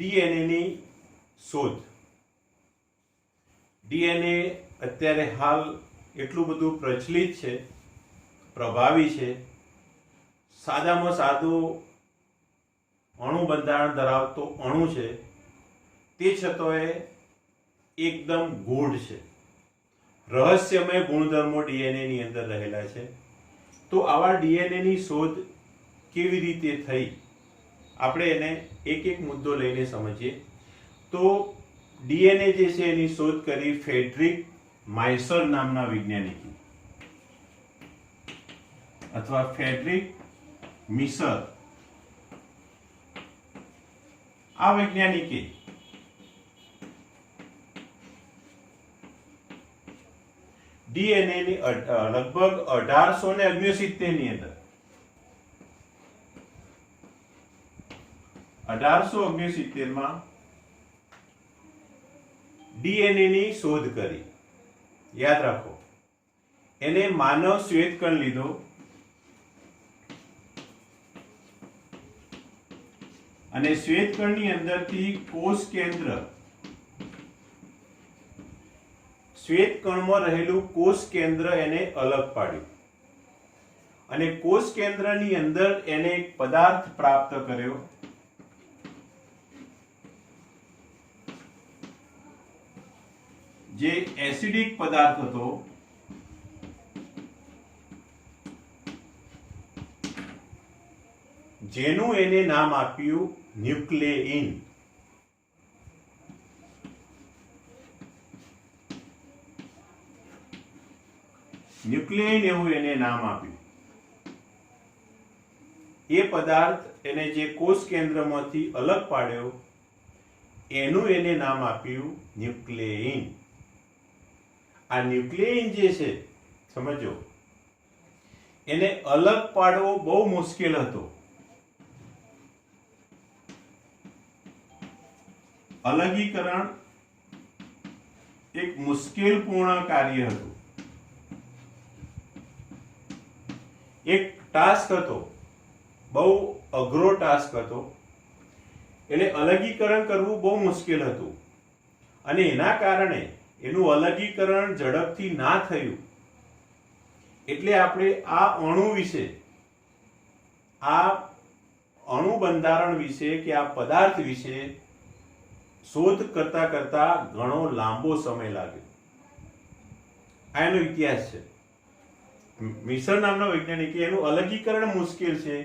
ડીએનએની શોધ. ડીએનએ અત્યારે હાલ એટલું બધું પ્રચલિત છે, પ્રભાવી છે. સાદામાં સાદું અણુ બંધારણ ધરાવતો અણુ છે, તે છતાંય એકદમ ગૂઢ છે. રહસ્યમય ગુણધર્મો ડીએનએની અંદર રહેલા છે. તો આવા ડીએનએની શોધ કેવી રીતે થઈ, આપણે એને એક એક મુદ્દો લઈને સમજીએ. તો ડીએનએ જે છે એની શોધ કરી ફ્રેડરિક માઇસર નામના વૈજ્ઞાનિકે, અથવા ફ્રેડરિક મિસર. આ વૈજ્ઞાનિકે ડીએનએ ની લગભગ 1869 ની અંદર 1869 માં ડીએનએ ની શોધ કરી. યાદ રાખો, એને માનવ શ્વેતકણ લીધો, અને શ્વેતકણની અંદરથી કોષ કેન્દ્ર, શ્વેતકણમાં રહેલું કોષ કેન્દ્ર એને અલગ પાડ્યું, અને કોષ કેન્દ્રની અંદર એને એક પદાર્થ પ્રાપ્ત કર્યો, જે એસિડિક પદાર્થ હતો. જેનું એને નામ આપ્યું ન્યુક્લિયન. ન્યુક્લિયન એવું એને નામ આપ્યું. એ પદાર્થ એને જે કોષ કેન્દ્રમાંથી અલગ પાડ્યો, એનું એને નામ આપ્યું ન્યુક્લિયન. આ ન્યુક્લિયન જે છે, સમજો, એને અલગ પાડવો બહુ મુશ્કેલ હતો. અલગીકરણ એક મુશ્કેલપૂર્ણ કાર્ય હતું, એક ટાસ્ક હતો, બહુ અઘરો ટાસ્ક હતો. એટલે અલગીકરણ કરવું બહુ મુશ્કેલ હતું, અને એના કારણે એનું અલગીકરણ ઝડપથી ના થયું. એટલે આપણે આ અણુ વિશે, આ અણુ બંધારણ વિશે કે આ પદાર્થ વિશે શોધ કરતા કરતા ઘણો લાંબો સમય લાગ્યો. આ એનો ઇતિહાસ છે. મિસર નામના વૈજ્ઞાનિકે એનું અલગીકરણ મુશ્કેલ છે,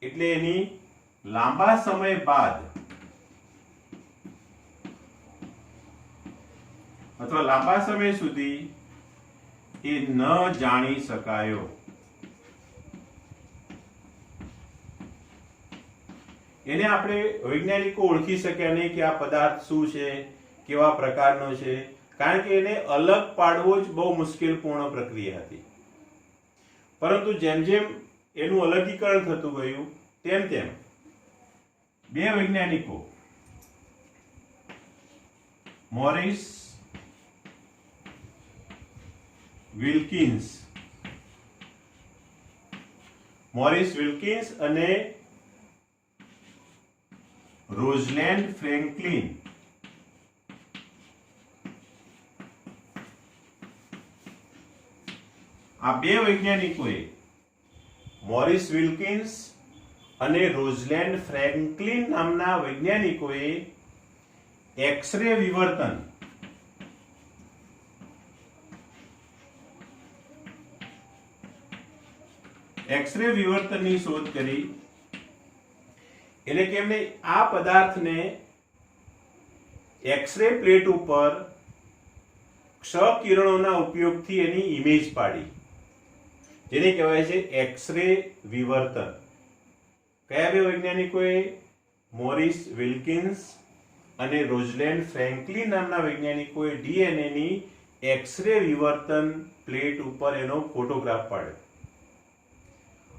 એટલે એની લાંબા સમય બાદ, અથવા લાંબા સમય સુધી એ ન જાણી શકાયો. એને આપણે વૈજ્ઞાનિકો ઓળખી શક્યા નહીં કે આ પદાર્થ શું છે, કેવા પ્રકારનો છે, કારણ કે એને અલગ પાડવો જ બહુ મુશ્કેલપૂર્ણ પ્રક્રિયા હતી. પરંતુ જેમ જેમ એનું અલગીકરણ થતું ગયું, તેમ તેમ બે વૈજ્ઞાનિકો, મોરિસ વિલ્કિન્સ અને રોઝલેન્ડ ફ્રેન્કલિન, આ બે વૈજ્ઞાનિકોએ, મોરિસ વિલ્કિન્સ અને રોઝલેન્ડ ફ્રેન્કલિન નામના વૈજ્ઞાનિકોએ એક્સરે વિવર્તન, એક્સરે વિવર્તનની શોધ કરી. એટલે કે એમણે આ પદાર્થને એક્સરે પ્લેટ ઉપર ક્ષ-કિરણોના ઉપયોગથી એની ઇમેજ પાડી, જેને કહેવાય છે એક્સરે વિવર્તન. કયા બે વૈજ્ઞાનિકોએ? મોરિસ વિલ્કિન્સ અને રોઝલેન્ડ ફ્રેન્કલિન નામના વૈજ્ઞાનિકોએ ડીએનએ ની એક્સરે વિવર્તન પ્લેટ ઉપર એનો ફોટોગ્રાફ પાડ્યો,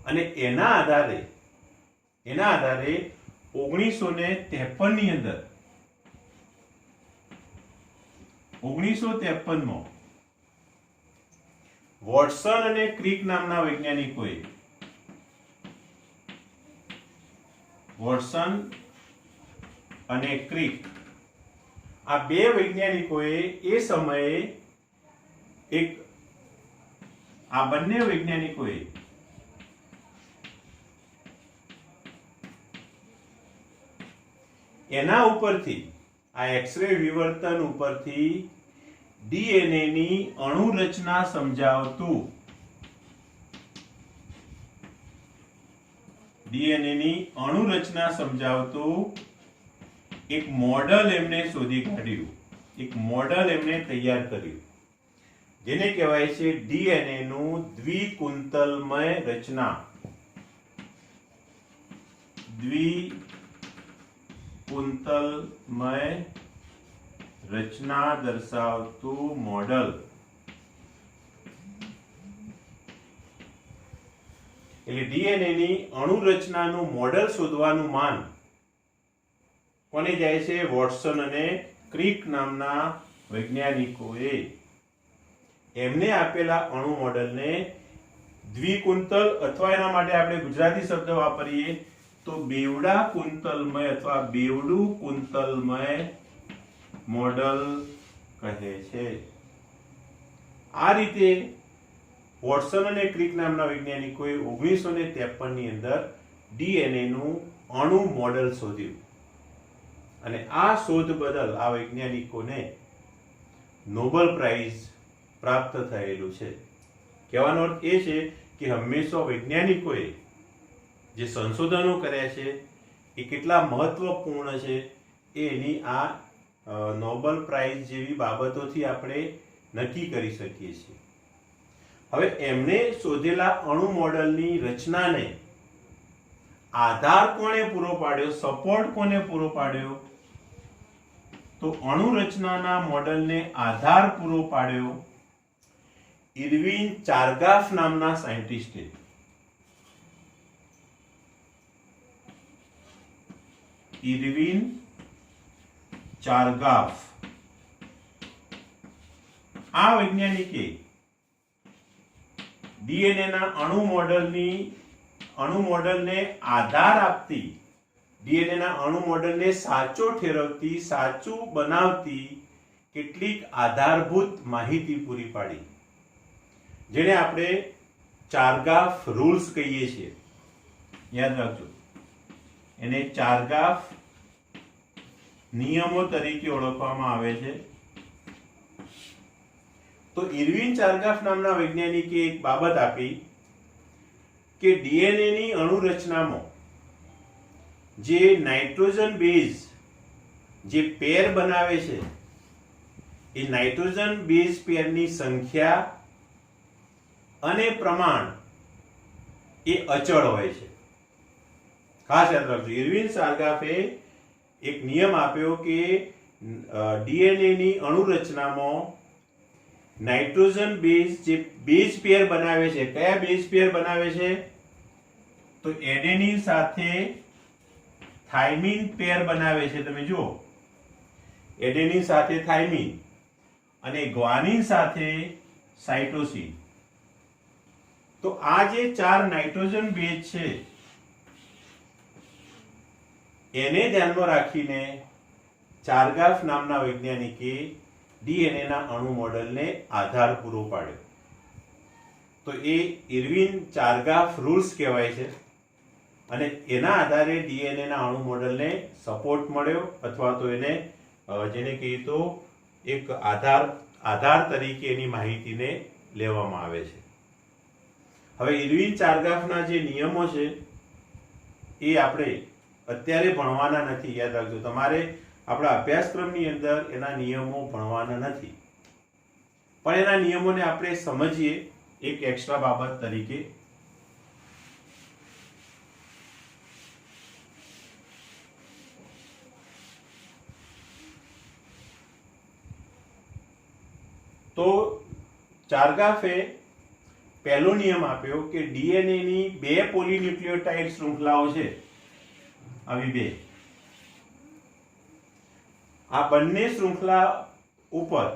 અને એના આધારે 1953 ની અંદર 1953 માં વોટસન અને ક્રિક નામના વૈજ્ઞાનિકોએ વોટસન અને ક્રિક, આ બે વૈજ્ઞાનિકોએ એ સમયે આ બંને વૈજ્ઞાનિકોએ એના ઉપરથી, આ એક્સરે વિવર્તન ઉપરથી ડીએનએ ની અણુરચના સમજાવતું એક મોડલ એમને શોધી કાઢ્યું, એક મોડલ એમને તૈયાર કર્યું, જેને કહેવાય છે ડીએનએ નું દ્વિકુંતલમય રચના, દ્વિકુંતલમય રચના દર્શાવતું મોડલ. એટલે ડીએનએ ની અણુરચનાનું મોડલ શોધવાનું માન કોને જાય છે? વોટસન અને ક્રિક નામના વૈજ્ઞાનિકોએ. એમને આપેલા અણુ મોડલને દ્વિકુંતલ અથવા એના માટે આપણે ગુજરાતી શબ્દ વાપરીએ તો બેવડા કુંતલમય અથવા બેવડું કુંતલમય મોડલ કહે છે. આ રીતે વોટસન અને ક્રિક નામના વૈજ્ઞાનિકોએ 1953 ની અંદર ડીએનએ નું અણુ મોડલ શોધ્યું અને આ શોધ બદલ આ વૈજ્ઞાનિકોને નોબેલ પ્રાઇઝ પ્રાપ્ત થયેલું છે. કહેવાનો અર્થ એ છે કે હંમેશા વૈજ્ઞાનિકોએ જે સંશોધનો કર્યા છે એ કેટલા મહત્વપૂર્ણ છે એની આ નોબેલ પ્રાઇઝ જેવી બાબતોથી આપણે નક્કી કરી શકીએ છીએ. હવે એમને શોધેલા અણુ મોડલની રચનાને આધાર કોણે પૂરો પાડ્યો, સપોર્ટ કોને પૂરો પાડ્યો? તો અણુ રચનાના મોડલને આધાર પૂરો પાડ્યો ઇરવિન ચારગાફ નામના સાયન્ટિસ્ટે. ઇરવિન ચારગાફ આ વૈજ્ઞાનિકે ડીએનએ ના અણુ મોડલને આધાર આપતી, ડીએનએ ના અણુ મોડલને સાચો ઠેરવતી, સાચું બનાવતી કેટલીક આધારભૂત માહિતી પૂરી પાડી, જેને આપણે ચારગાફ રૂલ્સ કહીએ છીએ. યાદ રાખજો, એને ચારગાફ નિયમો તરીકે ઓળખવામાં આવે છે. તો ઇરવિન ચારગાફ નામના વૈજ્ઞાનિકે એક બાબત આપી કે ડીએનએ ની અણુરચનામાં જે નાઇટ્રોજન બેઝ જે પેર બનાવે છે એ નાઇટ્રોજન બેઝ પેરની સંખ્યા અને પ્રમાણ એ અચળ હોય છે. ખાસ યાદ રાખજો, ઇરવિન ચારગાફે એક નિયમ આપ્યો કે ડીએનએ ની અણુરચનામાં નાઇટ્રોજન બેઝ જે બેઝ પેર બનાવે છે, કયા બેઝ પેર બનાવે છે? તો એડેનિન સાથે થાઇમિન પેર બનાવે છે. તમે જુઓ, એડેનિન સાથે થાઇમિન અને ગ્વાનિન સાથે સાઇટોસિન. તો આ જે ચાર નાઇટ્રોજન બેઝ છે એને ધ્યાનમાં રાખીને ચારગાફ નામના વૈજ્ઞાનિકે ડીએનએ ના અણુ મોડલને આધાર પૂરો પાડ્યો. તો એ ઇરવિન ચારગાફ રૂલ્સ કહેવાય છે અને એના આધારે ડીએનએ ના અણુ મોડલને સપોર્ટ મળ્યો અથવા તો એને જેને કહીએ તો એક આધાર તરીકે એની માહિતીને લેવામાં આવે છે. હવે ઇરવિન ચારગાફના જે નિયમો છે એ આપણે અત્યારે ભણવાના નથી. યાદ રાખજો, તમારે આપણા અભ્યાસક્રમની અંદર એના નિયમો ભણવાના નથી, પણ એના નિયમોને આપણે સમજીએ એક એક્સ્ટ્રા બાબત તરીકે. તો ચારગાફે પહેલો નિયમ આપ્યો કે ડીએનએ ની બે પોલીન્યુક્લિયોટાઇડ શૃંખલાઓ છે, આવી બે, આ બંને શૃંખલા ઉપર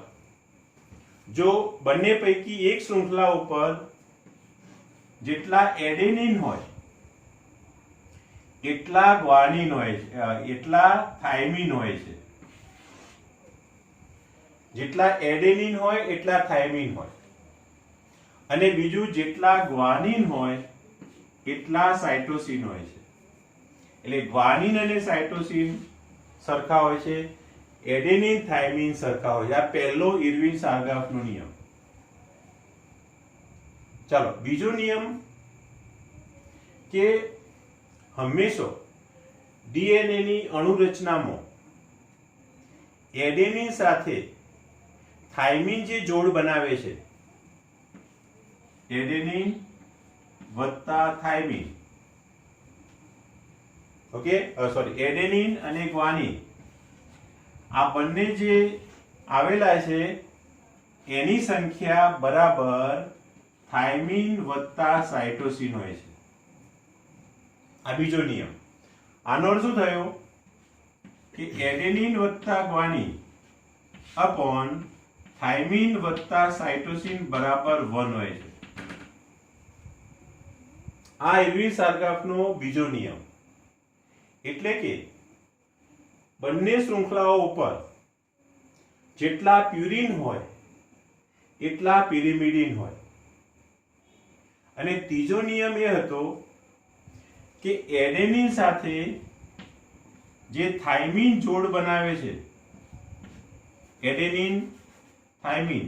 જો બંને પૈકી એક શૃંખલા ઉપર જેટલા એડેનિન હોય એટલા ગ્વાનિન હોય છે, એટલા થાઇમિન હોય છે. જેટલા એડેનિન હોય એટલા થાઇમિન હોય. અને બીજું, જેટલા ગ્વાનિન હોય એટલા સાઇટોસિન હોય છે. એટલે ગ્વાનિન અને સાઇટોસિન સરખા હોય છે, એડેનિન થાઇમિન સરખા હોય છે. આ પહેલો ઇર્વિન સારગાફનો નિયમ. ચાલો, બીજો નિયમ કે હંમેશા ડીએનએ ની અણુરચનામાં એડેનિન સાથે થાઇમિન જે જોડ બનાવે છે, એડેનિન વત્તા થાઇમિન, ઓકે, સોરી, એડેનિન અને ગ્વાનિન, આ બંને જે આવેલા છે એની સંખ્યા બરાબર થાઇમિન વત્તા સાઇટોસિન હોય છે. આ બીજો નિયમ. આનો અર્થ શું થયો કે એડેનિન વત્તા ગ્વાનિન અપોન થાઇમિન વત્તા સાઇટોસિન બરાબર 1 હોય છે. આ ઇર્વિન સારગાફનો બીજો નિયમ. એટલે કે બંને શૃંખલાઓ ઉપર જેટલા પ્યુરિન હોય એટલા પિરિમિડિન હોય. અને ત્રીજો નિયમ એ હતો કે એડેનિન સાથે જે થાઇમિન જોડ બનાવે છે, એડેનિન થાઇમિન,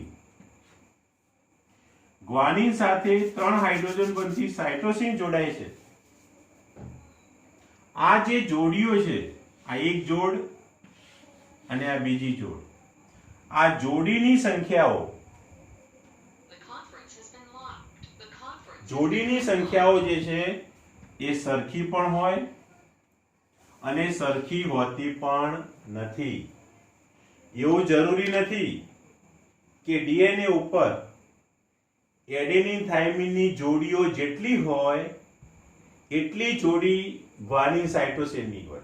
ગ્વાનિન સાથે 3 હાઇડ્રોજન બનતી સાઇટોસિન જોડાય છે. આ જે જોડીઓ છે, આ એક જોડ અને આ બીજી જોડ, આ જોડીની સંખ્યાઓ, જોડીની સંખ્યાઓ જે છે એ સરખી પણ હોય અને સરખી હોતી પણ નથી. એવું જરૂરી નથી કે ડીએનએ ઉપર એડેનિન થાઇમિનની જોડીઓ જેટલી હોય એટલી જોડી ગ્વાનિન સાઇટોસિનની હોય.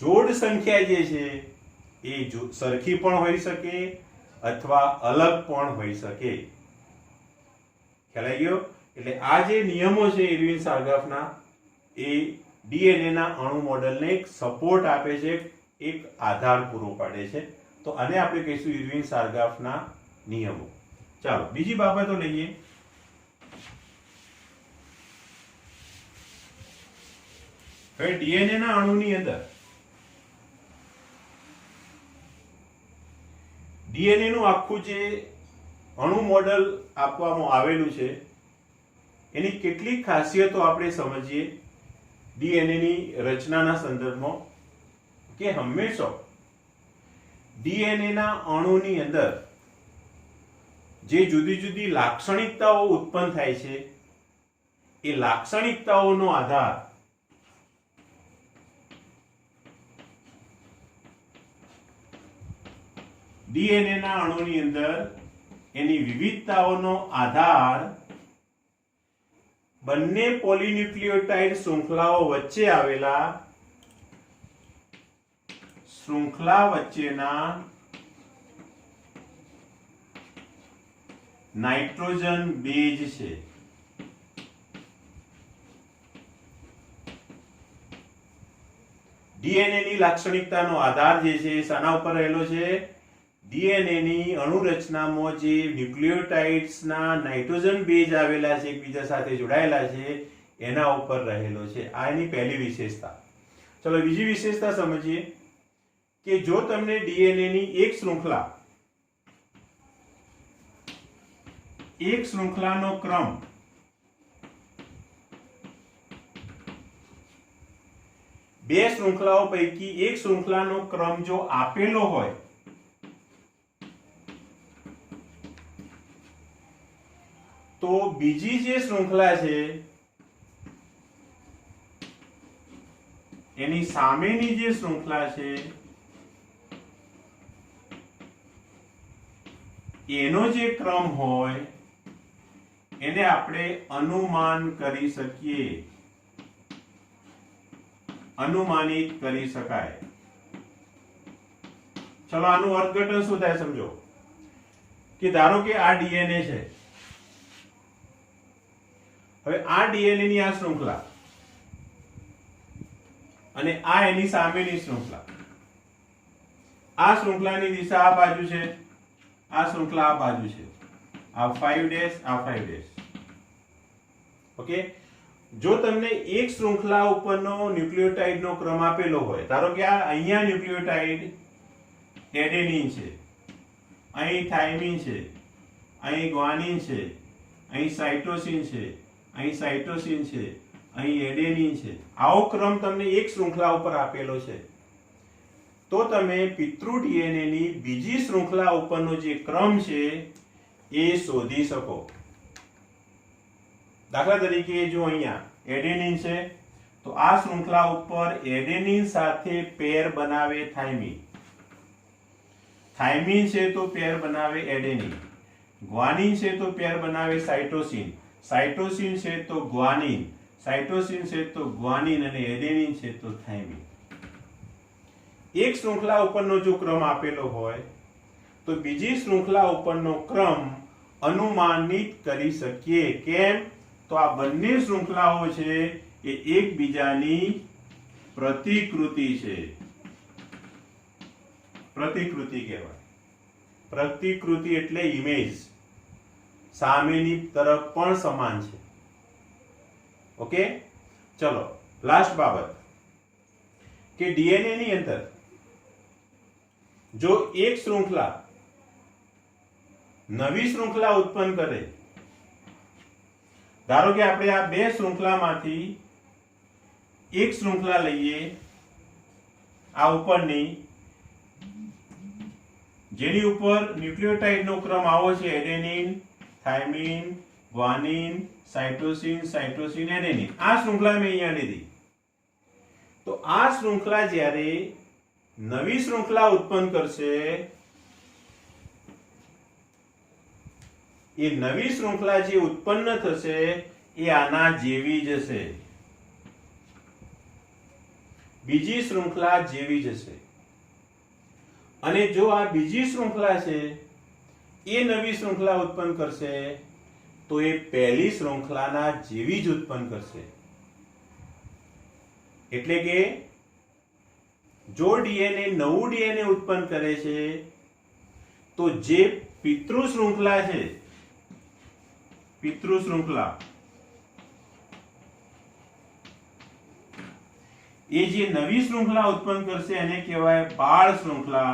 જોડ સંખ્યા જે છે એ સરખી પણ હોઈ શકે અથવા અલગ પણ હોઈ શકે. ખ્યાલ આવી ગયો? એટલે આ જે નિયમો છે ઇર્વિન સારગાફના, એ ડીએનએ ના અણુ મોડેલને એક સપોર્ટ આપે છે, એક આધાર પૂરો પાડે છે. તો આને આપણે કહીશું ઇર્વિન સારગાફના નિયમો. ચાલો, બીજી બાબતો લઈએ. હવે ડીએનએ ના અણુની અંદર ડીએનએ નું આખું જે અણુ મોડેલ આપવામાં આવેલું છે એની કેટલીક ખાસિયતો આપણે સમજીએ ડીએનએ ની રચનાના સંદર્ભમાં. કે હંમેશા ડીએનએ ના અણુની અંદર જે જુદી જુદી લાક્ષણિકતાઓ ઉત્પન્ન થાય છે એ લાક્ષણિકતાઓનો આધાર ડીએનએ ના અણુની અંદર એની વિવિધતાઓનો આધાર બંને પોલીન્યુક્લિયોટાઇડ શૃંખલાઓ વચ્ચે આવેલા શૃંખલા વચ્ચેના નાઇટ્રોજન બેઝ છે. ડીએનએ ની લાક્ષણિકતાનો આધાર જે છે એ શાના ઉપર રહેલો છે? ડીએનએ ની અણુરચનામાં જે ન્યુક્લિયોટાઇડ્સના નાઇટ્રોજન બેઝ આવેલા છે, એકબીજા સાથે જોડાયેલા છે, એના ઉપર રહેલો છે. આ એની પહેલી વિશેષતા. ચલો, બીજી વિશેષતા સમજીએ કે જો તમને ડીએનએ ની એક શૃંખલાનો ક્રમ બે શૃંખલાઓ પૈકી એક શૃંખલાનો ક્રમ જો આપેલો હોય તો બીજી જે શૃંખલા છે એની સામેની જે શૃંખલા છે એનો જે ક્રમ હોય એને આપણે અનુમાન કરી શકીએ, અનુમાનિત કરી શકાય. ચલો, આનું અર્થઘટન શું થાય સમજો. કે ધારો કે આ ડીએનએ છે. હવે આ ડીએનએ ની આ શૃંખલા અને આ એની સામેની શૃંખલા. આ શૃંખલાની દિશા આ બાજુ છે, આ શૃંખલા આ બાજુ છે. આ 5' આ 5'. ઓકે. જો તમને એક શૃંખલા ઉપરનો ન્યુક્લિયોટાઇડનો ક્રમ આપેલો હોય, ધારો કે આ અહીંયા ન્યુક્લિયોટાઇડ એડેનિન છે, અહીં થાઇમિન છે, અહીં ગ્વાનિન છે, અહીં સાઇટોસિન છે, અહીં સાઇટોસિન છે, અહીં એડેનિન છે. આવો ક્રમ તમને એક શૃંખલા ઉપર આપેલો છે, તો તમે પિતૃ ડીએનએ ની બીજી શૃંખલા ઉપરનો જે ક્રમ છે એ શોધી શકો. દાખલા તરીકે જો અહીંયા એડેનિન છે, તો આ શૃંખલા ઉપર એડેનિન સાથે પેર બનાવે થાઇમિન. થાઇમિન છે તો પેર બનાવે એડેનિન. ગ્વાનિન છે તો પેર બનાવે સાઇટોસિન. સાઇટોસિન છે તો ગ્વાનિન. સાઇટોસિન છે તો ગ્વાનિન અને એડેનિન છે તો થાઇમિન. એક શૃંખલા ઉપરનો જો ક્રમ આપેલો હોય તો બીજી શૃંખલા ઉપરનો ક્રમ અનુમાનિત કરી શકીએ. કેમ? તો આ બંને શૃંખલાઓ છે એ એકબીજાની પ્રતિકૃતિ છે. પ્રતિકૃતિ કહેવાય. પ્રતિકૃતિ એટલે ઇમેજ, સામેની તરફ પણ સમાન છે. ઓકે. ચલો લાસ્ટ બાબત કે ડીએનએ ની અંદર જો એક શૃંખલા નવી શૃંખલા ઉત્પન્ન કરે, ધારો કે આપણે આ બે શૃંખલામાંથી એક શૃંખલા લઈએ, આ ઉપરની, જેની ઉપર ન્યુક્લિયોટાઇડનો ક્રમ આવો છે adenine, thiamine, guanine, cytosine, cytosine, adenine. આ શૃંખલા મેં અહીંયા લીધી. તો આ શૃંખલા જ્યારે નવી શૃંખલા ઉત્પન્ન કરશે, એ નવી શૃંખલા જે ઉત્પન્ન થશે એ આના જેવી જ હશે, બીજી શૃંખલા જેવી જ હશે. અને જો આ બીજી શૃંખલા છે એ નવી શૃંખલા ઉત્પન્ન કરશે તો એ પહેલી શૃંખલાના જેવી જ ઉત્પન્ન કરશે. એટલે કે જો ડીએનએ નવું ડીએનએ ઉત્પન્ન કરે છે તો જે પિતૃ શૃંખલા છે, પિતૃ શૃંખલા, એ જે નવી શૃંખલા ઉત્પન્ન કરશે એને કહેવાય બાળ શૃંખલા.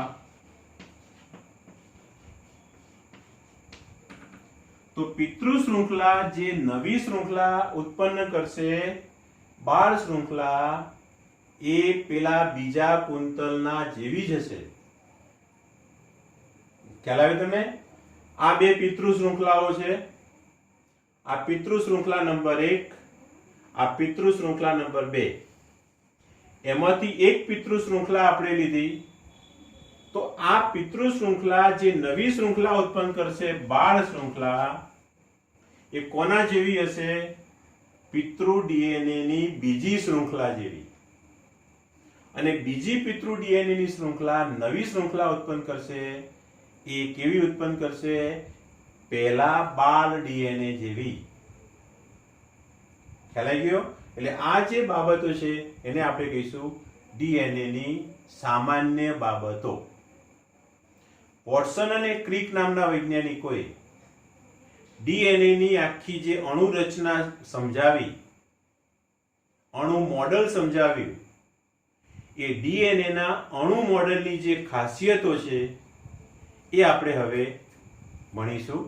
તો પિતૃ શૃંખલા જે નવી શૃંખલા ઉત્પન્ન કરશે, બાળ શૃંખલા, એ પેલા બીજા કુંતલના જેવી જ હશે. ખ્યાલ આવે તમને? આ બે પિતૃ શૃંખલાઓ છે. આ પિતૃ શૃંખલા નંબર 1, આ પિતૃ શૃંખલા નંબર 2. એમાંથી એક પિતૃ શૃંખલા આપણે લીધી, તો આ પિતૃ શૃંખલા જે નવી શૃંખલા ઉત્પન્ન કરશે, બાળ શૃંખલા, એ કોના જેવી હશે? પિતૃ ડીએનએ ની બીજી શૃંખલા જેવી. અને બીજી પિતૃ ડીએનએ ની શૃંખલા નવી શૃંખલા ઉત્પન્ન કરશે, એ કેવી ઉત્પન્ન કરશે? પહેલા બાળ ડીએનએ જેવી. ખ્યાલ આવી ગયો? એટલે આ જે બાબતો છે એને આપણે કહીશું ડીએનએ ની સામાન્ય બાબતો. વોટસન અને ક્રિક નામના વૈજ્ઞાનિકોએ ડીએનએ ની આખી જે અણુ રચના સમજાવી, અણુ મોડેલ સમજાવ્યું, એ ડીએનએ ના અણુ મોડેલની જે ખાસિયતો છે એ આપણે હવે ભણીશું.